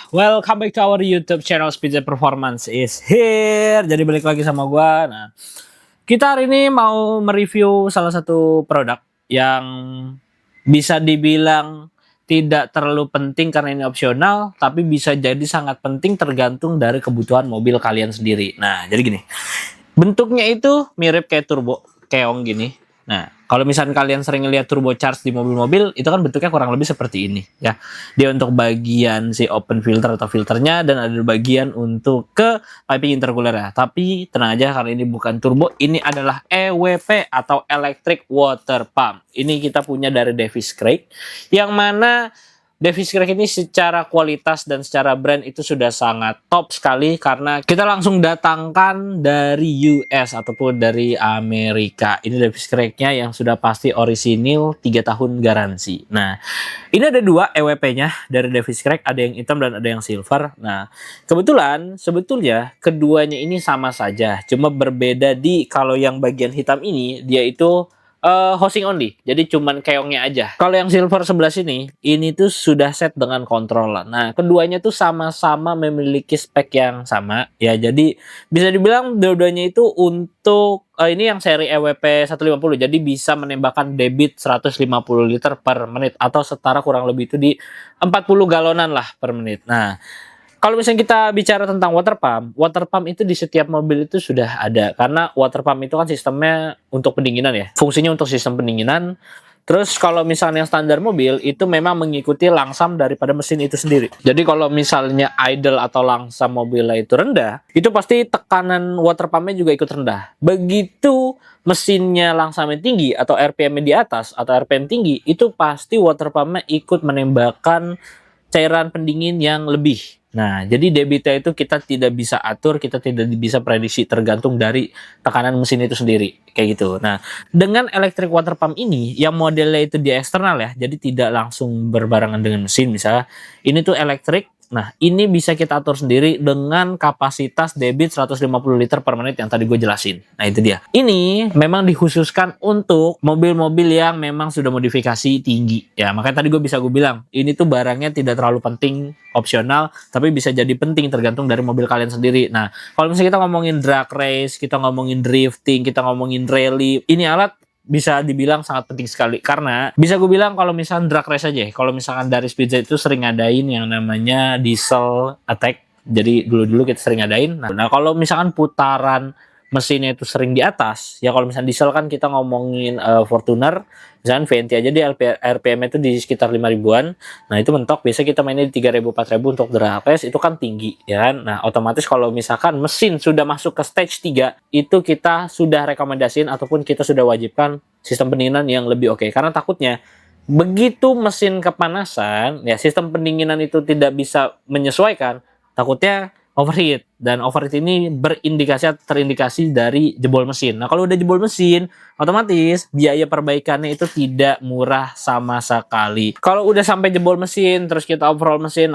Welcome back to our YouTube channel. Speedjet Performance is here. Jadi balik lagi sama gua. Nah, kita hari ini mau mereview salah satu produk yang bisa dibilang tidak terlalu penting karena ini opsional, tapi bisa jadi sangat penting tergantung dari kebutuhan mobil kalian sendiri. Nah, jadi gini. Bentuknya itu mirip kayak turbo keong gini. Nah, kalau misalnya kalian sering lihat turbocharged di mobil-mobil, itu kan bentuknya kurang lebih seperti ini ya. Dia untuk bagian si open filter atau filternya, dan ada bagian untuk ke piping intercooler ya. Tapi tenang aja, karena ini bukan turbo, ini adalah EWP atau electric water pump. Ini kita punya dari Davis Craig, yang mana Davis Craig ini secara kualitas dan secara brand itu sudah sangat top sekali, karena kita langsung datangkan dari US ataupun dari Amerika. Ini Davis Craig-nya yang sudah pasti orisinil, 3 tahun garansi. Nah, ini ada dua EWP-nya dari Davis Craig, ada yang hitam dan ada yang silver. Nah, kebetulan sebetulnya keduanya ini sama saja, cuma berbeda di kalau yang bagian hitam ini dia itu hosting only, jadi cuman keongnya aja. Kalau yang silver sebelah sini, ini tuh sudah set dengan controller. Nah, keduanya tuh sama-sama memiliki spek yang sama ya. Jadi bisa dibilang dua-duanya itu untuk ini yang seri EWP 150, jadi bisa menembakkan debit 150 liter per menit atau setara kurang lebih itu di 40 galonan lah per menit. Nah, kalau misalnya kita bicara tentang water pump itu di setiap mobil itu sudah ada. Karena water pump itu kan sistemnya untuk pendinginan ya. Fungsinya untuk sistem pendinginan. Terus kalau misalnya standar mobil itu memang mengikuti langsam daripada mesin itu sendiri. Jadi kalau misalnya idle atau langsam mobilnya itu rendah, itu pasti tekanan water pumpnya juga ikut rendah. Begitu mesinnya langsamnya tinggi atau RPM-nya di atas atau RPM tinggi, itu pasti water pumpnya ikut menembakkan cairan pendingin yang lebih. Nah, jadi debitnya itu kita tidak bisa atur, kita tidak bisa prediksi, tergantung dari tekanan mesin itu sendiri, kayak gitu. Nah, dengan electric water pump ini, yang modelnya itu di eksternal ya, jadi tidak langsung berbarengan dengan mesin misalnya. Ini tuh elektrik. Nah, ini bisa kita atur sendiri dengan kapasitas debit 150 liter per menit yang tadi gue jelasin. Nah, itu dia. Ini memang dikhususkan untuk mobil-mobil yang memang sudah modifikasi tinggi. Ya, makanya tadi gue bilang, ini tuh barangnya tidak terlalu penting, opsional, tapi bisa jadi penting tergantung dari mobil kalian sendiri. Nah, kalau misalnya kita ngomongin drag race, kita ngomongin drifting, kita ngomongin rally, ini alat bisa dibilang sangat penting sekali, karena bisa gue bilang kalau misalkan drag race aja, kalau misalkan dari Speedjet itu sering ngadain yang namanya diesel attack, jadi dulu kita sering ngadain. Nah, kalau misalkan putaran mesinnya itu sering di atas ya, kalau misalkan diesel kan kita ngomongin Fortuner misalkan VNT aja, di RPM itu di sekitar 5.000-an. Nah, itu mentok biasa kita mainnya di 3.000 4.000 untuk drag race, itu kan tinggi ya kan. Nah, otomatis kalau misalkan mesin sudah masuk ke stage 3, itu kita sudah rekomendasiin ataupun kita sudah wajibkan sistem pendinginan yang lebih oke, karena takutnya begitu mesin kepanasan ya, sistem pendinginan itu tidak bisa menyesuaikan, takutnya overheat, dan overheat ini terindikasi dari jebol mesin. Nah, kalau udah jebol mesin, otomatis biaya perbaikannya itu tidak murah sama sekali. Kalau udah sampai jebol mesin, terus kita overhaul mesin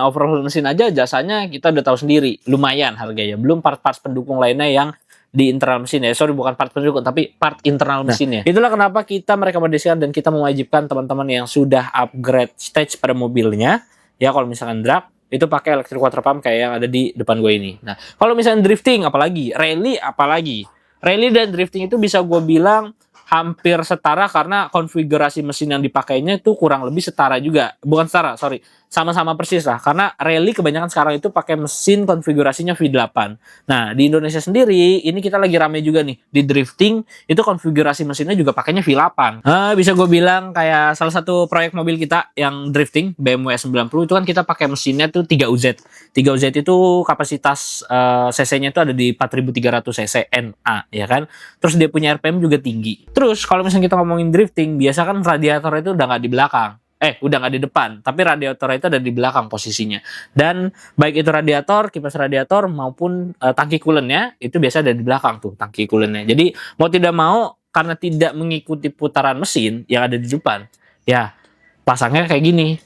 aja jasanya kita udah tahu sendiri, lumayan harganya. Belum part-part pendukung lainnya yang di internal mesin ya. Sorry, bukan part pendukung, tapi part internal mesinnya. Itulah kenapa kita merekomendasikan dan kita mewajibkan teman-teman yang sudah upgrade stage pada mobilnya, ya kalau misalkan drag, itu pakai electric water pump kayak yang ada di depan gue ini. Nah, kalau misalnya drifting apalagi, rally apalagi. Rally dan drifting itu bisa gue bilang hampir setara, karena konfigurasi mesin yang dipakainya itu kurang lebih setara juga. Bukan setara, sorry. Sama-sama persis lah. Karena rally kebanyakan sekarang itu pakai mesin konfigurasinya V8. Nah, di Indonesia sendiri, ini kita lagi rame juga nih. Di drifting, itu konfigurasi mesinnya juga pakainya V8. Nah, bisa gue bilang kayak salah satu proyek mobil kita yang drifting, BMW S90, itu kan kita pakai mesinnya tuh 3UZ. 3UZ itu kapasitas cc-nya itu ada di 4.300 cc NA, ya kan? Terus dia punya RPM juga tinggi. Terus kalau misalnya kita ngomongin drifting, biasa kan radiator itu udah nggak di belakang. Udah nggak di depan, tapi radiator itu ada di belakang posisinya. Dan baik itu radiator, kipas radiator maupun tangki coolant-nya itu biasa ada di belakang tuh tangki coolant-nya. Jadi mau tidak mau, karena tidak mengikuti putaran mesin yang ada di depan, ya pasangnya kayak gini.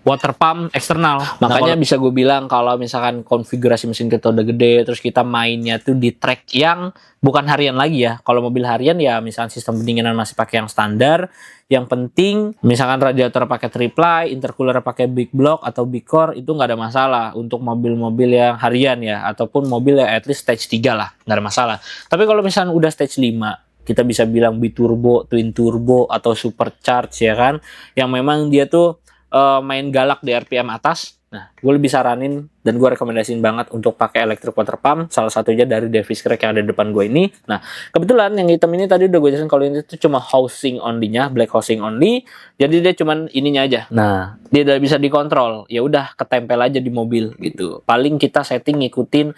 water pump eksternal. Makanya bisa gue bilang kalau misalkan konfigurasi mesin kita udah gede, terus kita mainnya tuh di track yang bukan harian lagi ya. Kalau mobil harian ya misalkan sistem pendinginan masih pakai yang standar. Yang penting misalkan radiator pakai triply, intercooler pakai big block atau big core, itu nggak ada masalah untuk mobil-mobil yang harian ya, ataupun mobil yang at least stage 3 lah, nggak ada masalah. Tapi kalau misalkan udah stage 5, kita bisa bilang biturbo, twin turbo atau supercharge ya kan, yang memang dia tuh main galak di RPM atas. Nah, gue lebih saranin dan gue rekomendasiin banget untuk pakai electric water pump, salah satunya dari Davis Craig yang ada di depan gue ini. Nah, kebetulan yang hitam ini tadi udah gue jelasin kalau ini tuh cuma housing only-nya, black housing only. Jadi dia cuman ininya aja. Nah, dia udah bisa dikontrol. Ya udah ketempel aja di mobil gitu. Paling kita setting ngikutin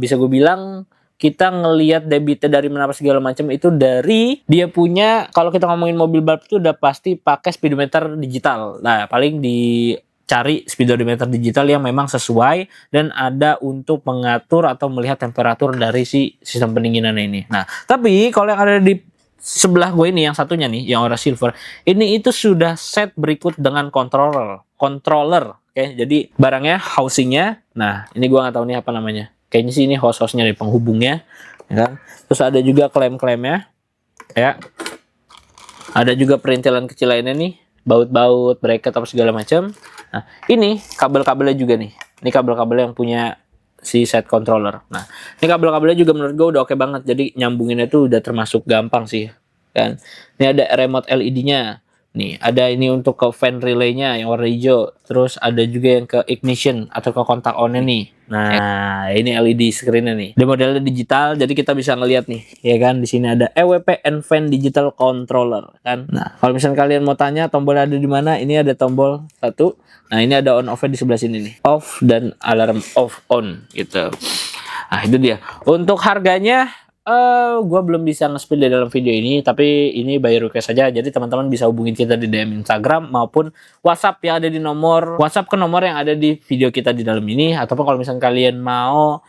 bisa gue bilang kita ngelihat debitnya dari mana segala macam itu dari dia punya, kalau kita ngomongin mobil balap itu udah pasti pakai speedometer digital. Nah, paling dicari speedometer digital yang memang sesuai dan ada untuk mengatur atau melihat temperatur dari si sistem pendinginan ini. Nah, tapi kalau yang ada di sebelah gue ini yang satunya nih, yang warna silver, ini itu sudah set berikut dengan controller. Oke, jadi barangnya housingnya. Nah, ini gue nggak tahu nih apa namanya. Kayaknya sih ini hose-hosnya dari penghubungnya, ya kan? Terus ada juga klem-klemnya, ya. Ada juga perintilan kecil lainnya nih, baut-baut, bracket apa segala macam. Nah, ini kabel-kabelnya juga nih. Ini kabel-kabel yang punya si set controller. Nah, ini kabel-kabelnya juga menurut gue udah oke banget. Jadi nyambunginnya tuh udah termasuk gampang sih, kan? Ini ada remote LED-nya. Nih, ada ini untuk ke fan relay-nya yang warna hijau. Terus ada juga yang ke ignition atau ke kontak on-nya nih. Nah, ini LED screen-nya nih. Dia modelnya digital, jadi kita bisa ngeliat nih, ya kan? Di sini ada EWP and Fan Digital Controller, kan? Nah, kalau misalnya kalian mau tanya tombolnya ada di mana, ini ada tombol satu. Nah, ini ada on off-nya di sebelah sini nih. Off dan alarm off on gitu. Nah, itu dia. Untuk harganya gue belum bisa nge-spill di dalam video ini, tapi ini by request saja. Jadi teman-teman bisa hubungin kita di DM Instagram maupun WhatsApp yang ada di nomor WhatsApp ke nomor yang ada di video kita di dalam ini. Ataupun kalau misalnya kalian mau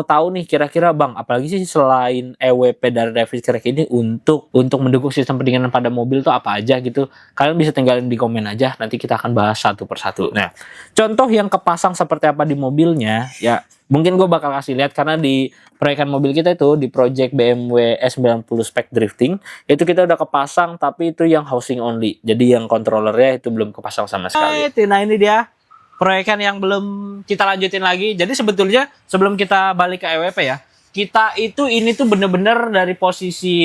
tahu nih kira-kira bang, apalagi sih selain EWP dari Davis Craig ini untuk mendukung sistem pendinginan pada mobil tuh apa aja gitu, kalian bisa tinggalin di komen aja, nanti kita akan bahas satu persatu. Nah, contoh yang kepasang seperti apa di mobilnya ya, mungkin gue bakal kasih lihat karena di proyekan mobil kita itu di project BMW S90 Spec Drifting itu kita udah kepasang, tapi itu yang housing only, jadi yang kontrolernya itu belum kepasang sama sekali. Nah, ini dia proyekan yang belum kita lanjutin lagi. Jadi sebetulnya sebelum kita balik ke EWP ya, kita itu ini tuh bener-bener dari posisi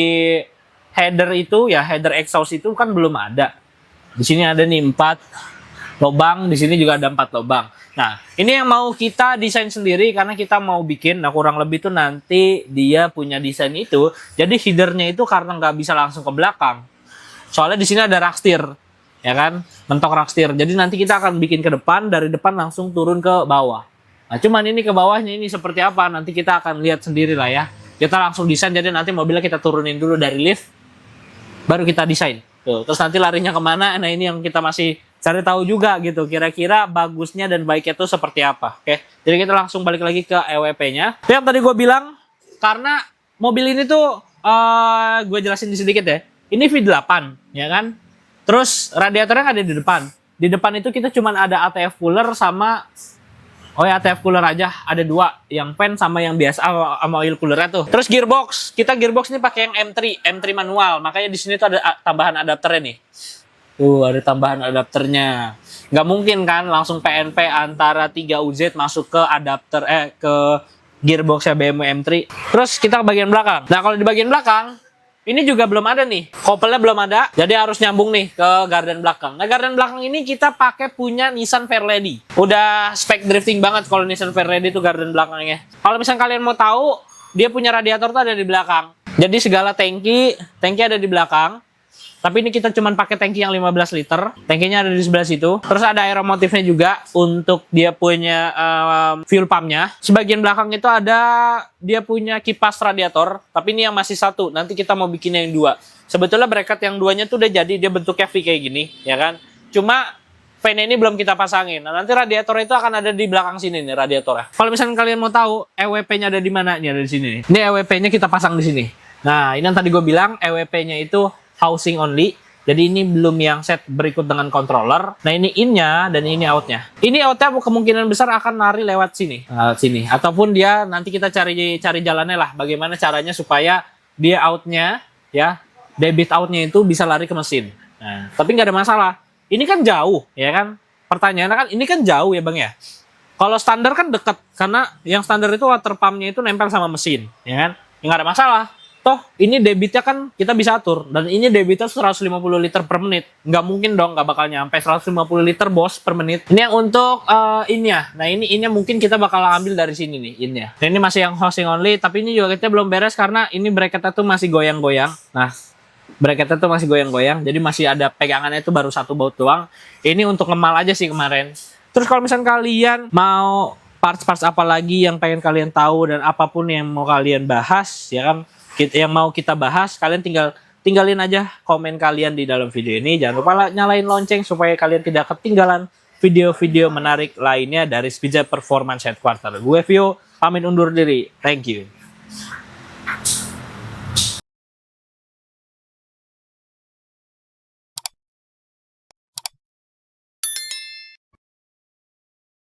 header itu ya, header exhaust itu kan belum ada. Di sini ada nih 4 lubang, di sini juga ada 4 lubang. Nah, ini yang mau kita desain sendiri karena kita mau bikin, nah kurang lebih tuh nanti dia punya desain itu. Jadi headernya itu karena nggak bisa langsung ke belakang. Soalnya di sini ada rak setir, ya kan, mentok rak setir. Jadi nanti kita akan bikin ke depan, dari depan langsung turun ke bawah. Nah, cuman ini ke bawahnya ini seperti apa nanti kita akan lihat sendiri lah ya. Kita langsung desain, jadi nanti mobilnya kita turunin dulu dari lift, baru kita desain. Tuh, terus nanti larinya kemana? Nah, ini yang kita masih cari tahu juga gitu, kira-kira bagusnya dan baiknya tuh seperti apa. Oke, jadi kita langsung balik lagi ke EWP-nya. Yang tadi gue bilang, karena mobil ini tuh gue jelasin sedikit ya. Ini V8, ya kan? Terus radiatornya ada di depan. Di depan itu kita cuman ada ATF cooler sama ATF cooler aja, ada 2, yang fan sama yang biasa sama oil coolernya tuh. Terus gearbox, kita gearbox ini pakai yang M3 manual, makanya di sini tuh ada tambahan adapternya nih. Tuh, ada tambahan adapternya. Nggak mungkin kan langsung PNP antara 3UZ masuk ke adapter ke gearboxnya BMW M3. Terus kita ke bagian belakang. Nah, kalau di bagian belakang ini juga belum ada nih, kopelnya belum ada, jadi harus nyambung nih ke garden belakang. Nah, garden belakang ini kita pakai punya Nissan Fairlady. Udah spek drifting banget kalau Nissan Fairlady itu garden belakangnya. Kalau misalnya kalian mau tahu, dia punya radiator tuh ada di belakang. Jadi segala tangki ada di belakang. Tapi ini kita cuma pakai tangki yang 15 liter. Tangkinya ada di sebelah situ. Terus ada aeromotifnya juga untuk dia punya fuel pumpnya. Sebagian belakang itu ada dia punya kipas radiator. Tapi ini yang masih 1. Nanti kita mau bikin yang 2. Sebetulnya bracket yang 2-nya tuh udah jadi. Dia bentuknya V kayak gini, ya kan? Cuma fan ini belum kita pasangin. Nah, nanti radiator itu akan ada di belakang sini nih radiatornya. Kalau misalnya kalian mau tahu EWP-nya ada di mana? Ini ada di sini nih. Ini EWP-nya kita pasang di sini. Nah, ini yang tadi gue bilang EWP-nya itu housing only. Jadi ini belum yang set berikut dengan controller. Nah ini in-nya dan ini out-nya. Ini out-nya kemungkinan besar akan lari lewat sini. Sini. Ataupun dia nanti kita cari jalannya lah. Bagaimana caranya supaya dia out-nya ya, debit out-nya itu bisa lari ke mesin. Nah, tapi nggak ada masalah. Ini kan jauh, ya kan? Pertanyaannya kan, ini kan jauh ya Bang ya? Kalau standar kan dekat, karena yang standar itu water pump-nya itu nempel sama mesin, ya kan? Ya nggak ada masalah. Toh, ini debitnya kan kita bisa atur. Dan ini debitnya 150 liter per menit. Nggak mungkin dong, nggak bakal nyampe 150 liter bos per menit. Ini yang untuk in-nya. Nah, ini in-nya mungkin kita bakal ambil dari sini nih, in-nya. Nah, ini masih yang hosting only, tapi ini juga kita belum beres karena ini bracketnya tuh masih goyang-goyang. Nah, bracketnya tuh masih goyang-goyang, jadi masih ada pegangannya itu baru satu baut doang. Ini untuk ngemal aja sih kemarin. Terus kalau misalnya kalian mau parts-parts apa lagi yang pengen kalian tahu dan apapun yang mau kalian bahas, ya kan, yang mau kita bahas, kalian tinggalin aja komen kalian di dalam video ini. Jangan lupa nyalain lonceng supaya kalian tidak ketinggalan video-video menarik lainnya dari Speedjet Performance Headquarters. Gue Vio, pamit undur diri. Thank you.